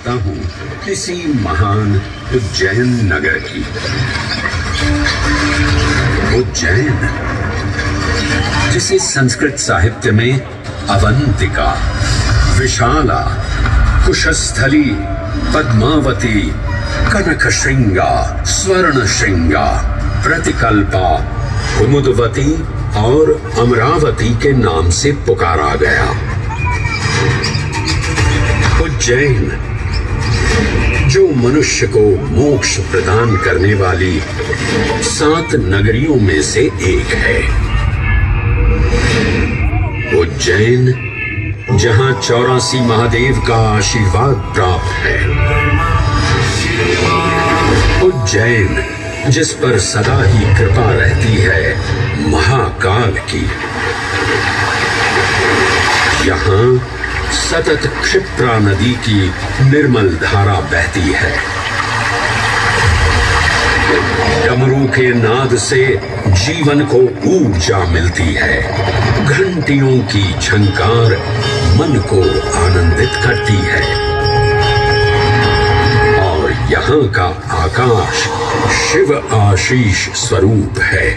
सुनाता हूँ इसी महान उज्जैन नगर की। उज्जैन, जिसे संस्कृत साहित्य में अवंतिका, विशाला, कुशस्थली, पद्मावती, कनकश्रृंगा, स्वर्णश्रृंगा, प्रतिकल्पा, कुमुदवती और अमरावती के नाम से पुकारा गया। उज्जैन, जो मनुष्य को मोक्ष प्रदान करने वाली 7 नगरियों में से एक है। उज्जैन, जहां 84 महादेव का आशीर्वाद प्राप्त है। उज्जैन, जिस पर सदा ही कृपा रहती है महाकाल की। यहाँ सतत क्षिप्रा नदी की निर्मल धारा बहती है। डमरू के नाद से जीवन को ऊर्जा मिलती है। घंटियों की झंकार मन को आनंदित करती है। और यहाँ का आकाश शिव आशीष स्वरूप है।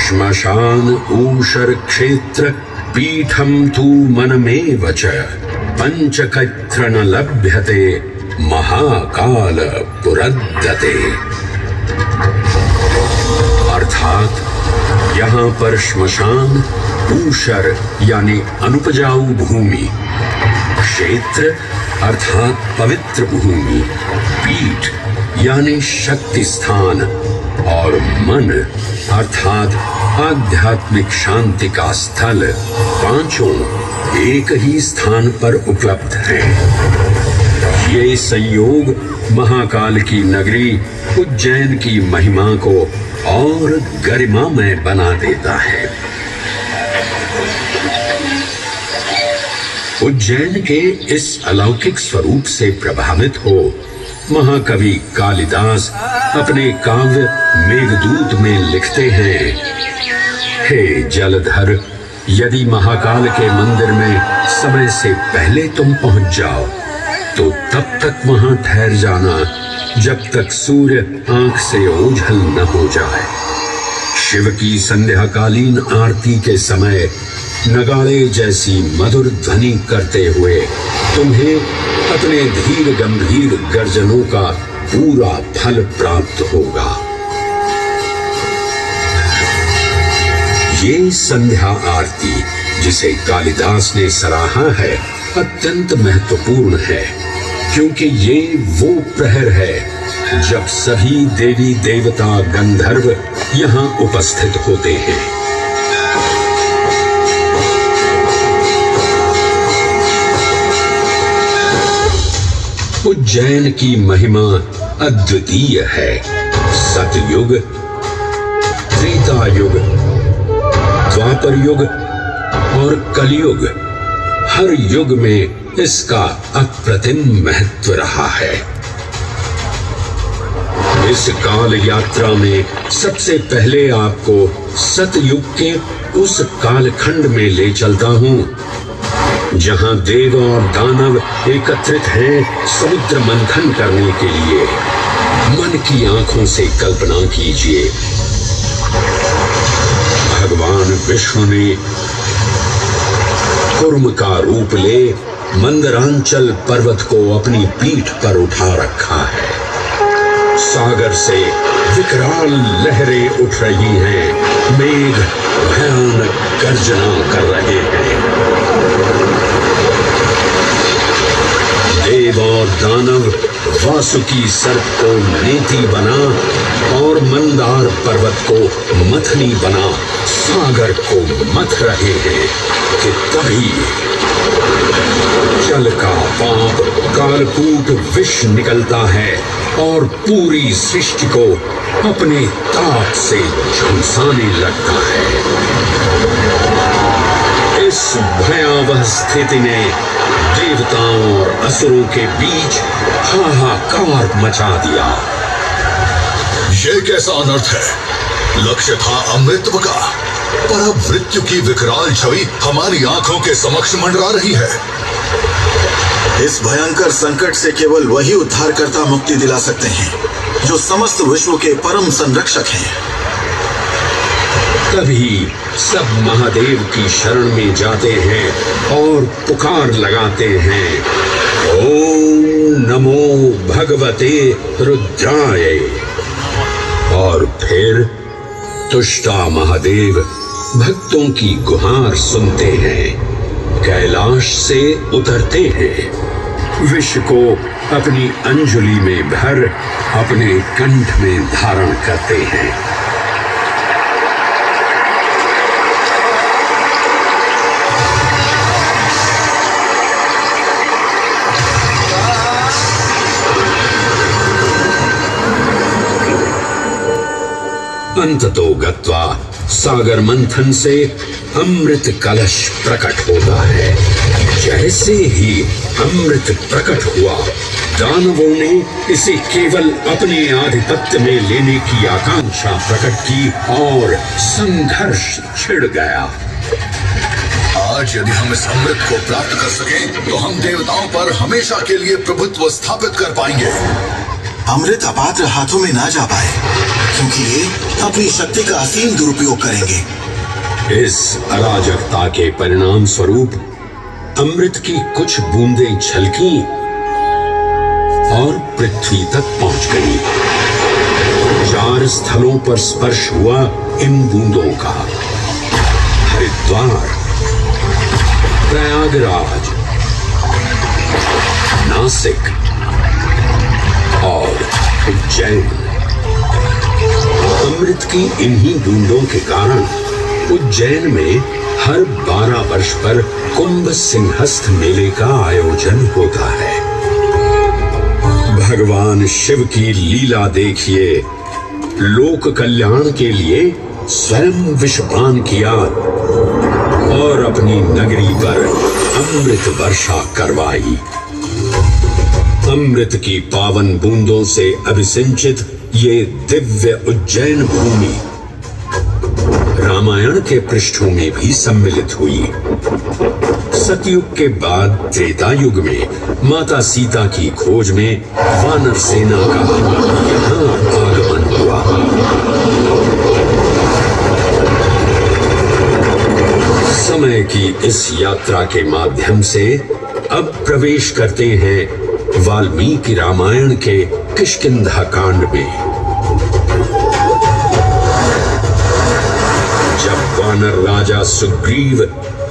श्मशान ऊषर क्षेत्र पीठम तू मनमेव च पंचकत्र न लभ्यते महाकाल पुरद्दते। अर्थात यहाँ पर श्मशान, ऊषर यानी अनुपजाऊ भूमि, क्षेत्र अर्थात पवित्र भूमि, पीठ यानी शक्ति स्थान और मन अर्थात आध्यात्मिक शांति का स्थल, पांचों एक ही स्थान पर उपलब्ध हैं। ये संयोग महाकाल की नगरी उज्जैन की महिमा को और गरिमामय बना देता है। उज्जैन के इस अलौकिक स्वरूप से प्रभावित हो महाकवि कालिदास अपने काव्य मेघदूत में लिखते हैं, हे जलधर, यदि महाकाल के मंदिर में समय से पहले तुम पहुंच जाओ तो तब तक वहां ठहर जाना जब तक सूर्य आंख से ओझल न हो जाए। शिव की संध्याकालीन आरती के समय नगाड़े जैसी मधुर ध्वनि करते हुए तुम्हें अपने धीर गंभीर गर्जनों का पूरा फल प्राप्त होगा। ये संध्या आरती जिसे कालिदास ने सराहा है अत्यंत महत्वपूर्ण है, क्योंकि ये वो प्रहर है जब सभी देवी देवता गंधर्व यहाँ उपस्थित होते हैं। उज्जैन की महिमा अद्वितीय है। सतयुग, त्रेता युग, द्वापर युग और कलयुग, हर युग में इसका अप्रतिम महत्व रहा है। इस काल यात्रा में सबसे पहले आपको सतयुग के उस कालखंड में ले चलता हूँ जहां देव और दानव एकत्रित हैं समुद्र मंथन करने के लिए। मन की आंखों से कल्पना कीजिए, भगवान विष्णु ने कूर्म का रूप ले मंदरांचल पर्वत को अपनी पीठ पर उठा रखा है। सागर से विकराल लहरें उठ रही हैं, मेघ भयानक गर्जना कर रहे हैं। देव और दानव वासुकी सर्प को नेति बना और मंदार पर्वत को मथनी बना सागर को मथ रहे हैं कि तभी जल का पाप कालकूट विष निकलता है और पूरी सृष्टि को अपने ताप से झुलसाने लगता है। इस भयावह स्थिति ने देवताओं और असुरों के बीच हाहाकार मचा दिया। ये कैसा अनर्थ है? लक्ष्य था अमृतत्व का, पर अब मृत्यु की विकराल छवि हमारी आंखों के समक्ष मंडरा रही है। इस भयंकर संकट से केवल वही उद्धारकर्ता मुक्ति दिला सकते हैं जो समस्त विश्व के परम संरक्षक हैं। तभी सब महादेव की शरण में जाते हैं और पुकार लगाते हैं, ओम नमो भगवते रुद्राय। और फिर तुष्टा महादेव भक्तों की गुहार सुनते हैं, कैलाश से उतरते हैं, विष को अपनी अंजलि में भर अपने कंठ में धारण करते हैं। अंततो गत्वा सागर मंथन से अमृत कलश प्रकट होता है। जैसे ही अमृत प्रकट हुआ, दानवों ने इसे केवल अपने आधिपत्य में लेने की आकांक्षा प्रकट की और संघर्ष छिड़ गया। आज यदि हम इस अमृत को प्राप्त कर सकें तो हम देवताओं पर हमेशा के लिए प्रभुत्व स्थापित कर पाएंगे। अमृत अपात्र हाथों में ना जा पाए, क्योंकि ये अपनी शक्ति का असीम दुरुपयोग करेंगे। इस अराजकता के परिणाम स्वरूप अमृत की कुछ बूंदें छलकी और पृथ्वी तक पहुंच गई। 4 स्थलों पर स्पर्श हुआ इन बूंदों का, हरिद्वार, प्रयागराज, नासिक और उज्जैन। अमृत की इन्हीं बूंदों के कारण उज्जैन में हर 12 वर्ष पर कुंभ सिंहस्थ मेले का आयोजन होता है। भगवान शिव की लीला देखिए, लोक कल्याण के लिए स्वयं विषपान किया और अपनी नगरी पर अमृत वर्षा करवाई। अमृत की पावन बूंदों से अभिसिंचित ये दिव्य उज्जैन भूमि रामायण के पृष्ठों में भी सम्मिलित हुई। सतयुग के बाद त्रेता युग में माता सीता की खोज में वानर सेना का यहाँ आगमन हुआ। समय की इस यात्रा के माध्यम से अब प्रवेश करते हैं वाल्मीकि रामायण के किष्किंधा कांड में। जब वानर राजा सुग्रीव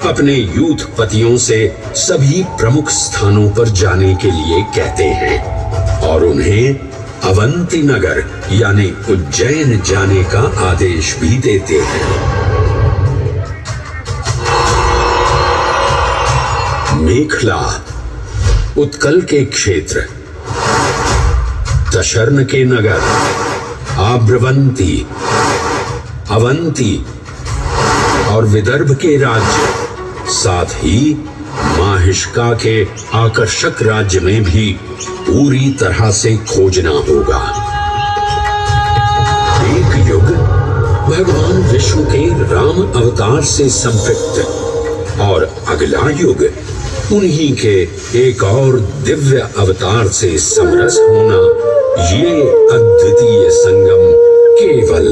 अपने यूथपतियों से सभी प्रमुख स्थानों पर जाने के लिए कहते हैं और उन्हें अवंती नगर यानी उज्जैन जाने का आदेश भी देते हैं। मेखला उत्कल के क्षेत्र, दशर्न के नगर, आब्रवंती, अवंती और विदर्भ के राज्य, साथ ही माहिष्का के आकर्षक राज्य में भी पूरी तरह से खोजना होगा। एक युग भगवान विष्णु के राम अवतार से संपृक्त और अगला युग उन्हीं के एक और दिव्य अवतार से समरस होना, ये अद्वितीय संगम केवल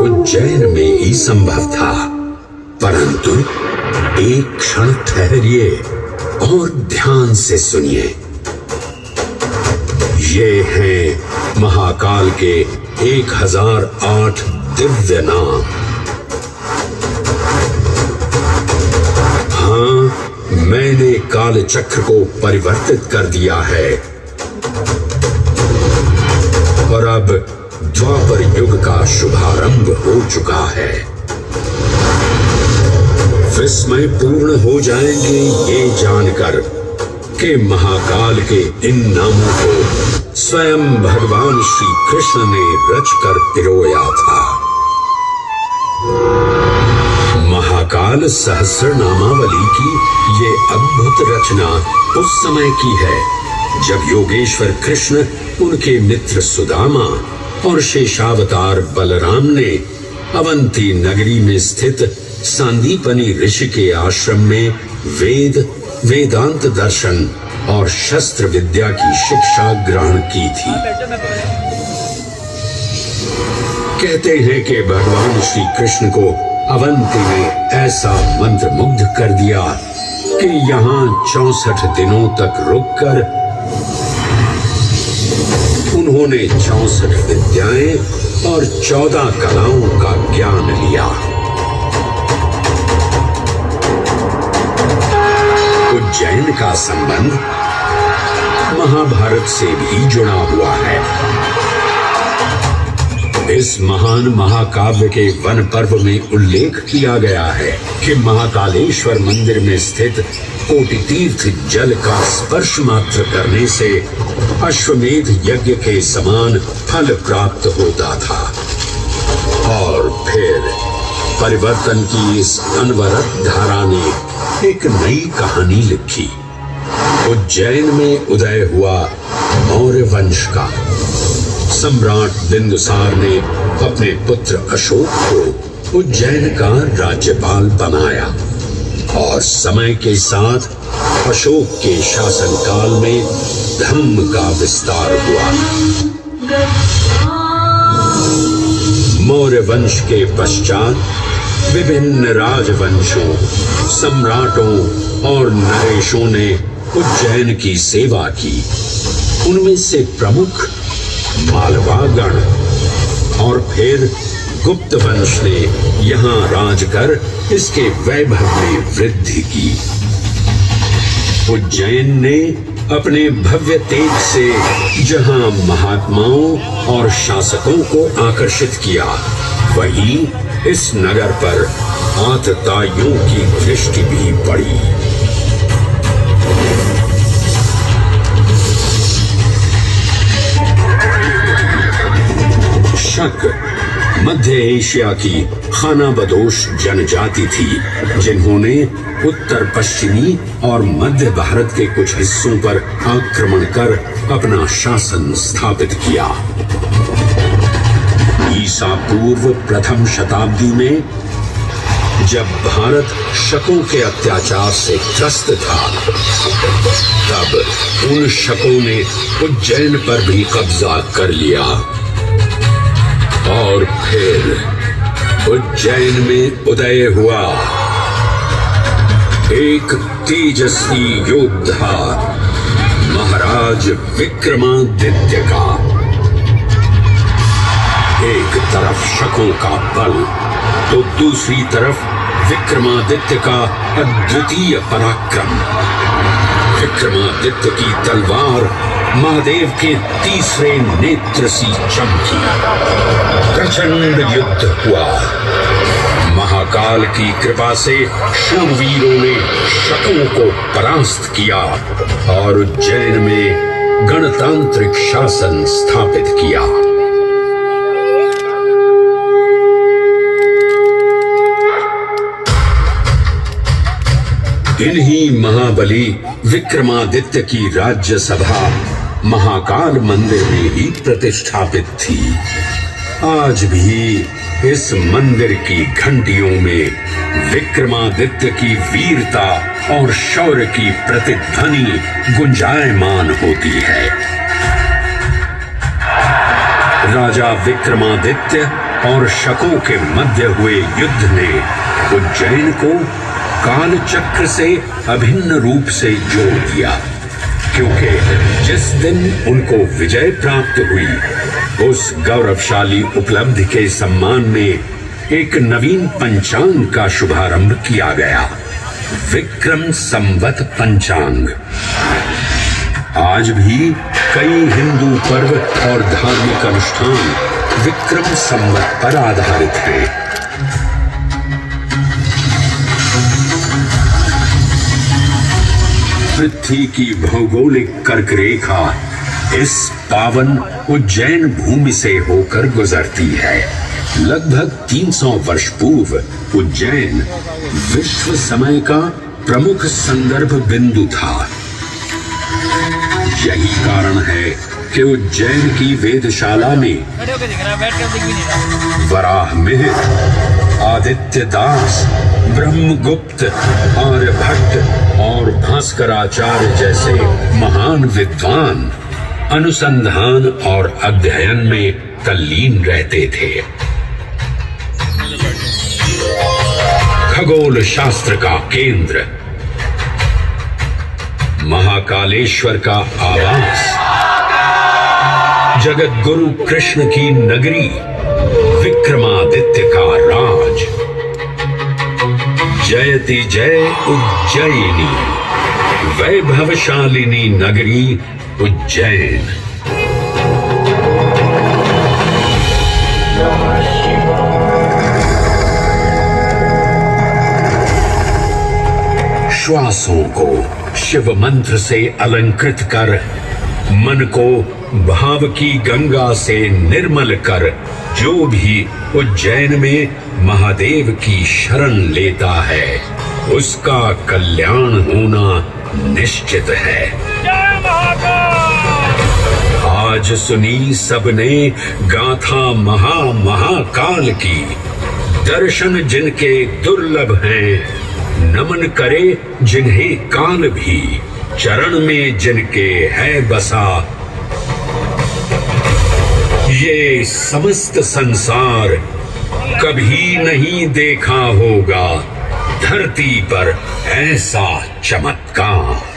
उज्जैन में ही संभव था। परंतु एक क्षण ठहरिए और ध्यान से सुनिए। ये हैं महाकाल के 1008 दिव्य नाम। हाँ, मैंने काल चक्र को परिवर्तित कर दिया है और अब द्वापर युग का शुभारंभ हो चुका है। विस्मय पूर्ण हो जाएंगे ये जानकर कि महाकाल के इन नामों को स्वयं भगवान श्री कृष्ण ने रचकर पिरोया था। महाकाल सहस्र नामावली की ये अद्भुत रचना उस समय की है जब योगेश्वर कृष्ण, उनके मित्र सुदामा और शेषावतार बलराम ने अवंती नगरी में स्थित सांदीपनी ऋषि के आश्रम में वेदांत दर्शन और शस्त्र विद्या की शिक्षा ग्रहण की थी। कहते हैं कि भगवान श्री कृष्ण को अवंती ने ऐसा मंत्र मुग्ध कर दिया कि यहाँ 64 दिनों तक रुककर उन्होंने 64 विद्याएं और 14 कलाओं का ज्ञान लिया। उज्जैन का संबंध महाभारत से भी जुड़ा हुआ है। इस महान महाकाव्य के वन पर्व में उल्लेख किया गया है कि महाकालेश्वर मंदिर में स्थित कोटि तीर्थ जल का स्पर्श मात्र करने से अश्वमेध यज्ञ के समान फल प्राप्त होता था। और फिर परिवर्तन की इस अनवरत धारा ने एक नई कहानी लिखी। उज्जैन में उदय हुआ मौर्य वंश का। सम्राट बिंदुसार ने अपने पुत्र अशोक को उज्जैन का राज्यपाल बनाया और समय के साथ अशोक के शासनकाल में धर्म का विस्तार हुआ। मौर्य वंश के पश्चात विभिन्न राजवंशों, सम्राटों और नरेशों ने उज्जैन की सेवा की। उनमें से प्रमुख मालवागण और फिर गुप्त वंश ने यहाँ राज कर इसके वैभव में वृद्धि की। उज्जैन ने अपने भव्य तेज से जहाँ महात्माओं और शासकों को आकर्षित किया, वहीं इस नगर पर आतताइयों की दृष्टि भी पड़ी। शक मध्य एशिया की खानाबदोश जनजाति थी, जिन्होंने उत्तर पश्चिमी और मध्य भारत के कुछ हिस्सों पर आक्रमण कर अपना शासन स्थापित किया। ईसा पूर्व प्रथम शताब्दी में जब भारत शकों के अत्याचार से त्रस्त था, तब उन शकों ने उज्जैन पर भी कब्जा कर लिया और फिर उज्जैन में उदय हुआ एक तेजस्वी योद्धा, महाराज विक्रमादित्य का। एक तरफ शकों का बल तो दूसरी तरफ विक्रमादित्य का अद्वितीय पराक्रम। विक्रमादित्य की तलवार महादेव के तीसरे नेत्र सी चमकी। प्रचंड युद्ध हुआ। महाकाल की कृपा से शूरवीरों ने शकों को परास्त किया और उज्जैन में गणतांत्रिक शासन स्थापित किया। इन्हीं महाबली विक्रमादित्य की राज्यसभा महाकाल मंदिर में ही प्रतिष्ठापित थी। आज भी इस मंदिर की घंटियों में विक्रमादित्य की वीरता और शौर्य की प्रतिध्वनि गुंजायमान होती है। राजा विक्रमादित्य और शकों के मध्य हुए युद्ध ने उज्जैन को काल चक्र से अभिन्न रूप से जोड़ दिया, क्योंकि जिस दिन उनको विजय प्राप्त हुई, उस गौरवशाली उपलब्धि के सम्मान में एक नवीन पंचांग का शुभारंभ किया गया, विक्रम संवत पंचांग। आज भी कई हिंदू पर्व और धार्मिक अनुष्ठान विक्रम संवत पर आधारित हैं। पृथ्वी की भौगोलिक कर्क रेखा इस पावन उज्जैन भूमि से होकर गुजरती है। लगभग 300 वर्ष पूर्व उज्जैन विश्व समय का प्रमुख संदर्भ बिंदु था। यही कारण है कि उज्जैन की वेदशाला में वराह मिहिर, आदित्य दास, ब्रह्मगुप्त, आर्यभट्ट और भास्कराचार्य जैसे महान विद्वान अनुसंधान और अध्ययन में तल्लीन रहते थे। खगोल शास्त्र का केंद्र, महाकालेश्वर का आवास, जगत गुरु कृष्ण की नगरी, विक्रमादित्य का राज। जयति जय उज्जयिनी, वैभवशालिनी नगरी उज्जैन। श्वासों को शिव मंत्र से अलंकृत कर, मन को भाव की गंगा से निर्मल कर, जो भी उज्जैन में महादेव की शरण लेता है, उसका कल्याण होना निश्चित है। आज सुनी सबने गाथा महाकाल की, दर्शन जिनके दुर्लभ हैं, नमन करे जिन्हें काल भी, चरण में जिनके है बसा। ये समस्त संसार कभी नहीं देखा होगा धरती पर ऐसा चमत्कार।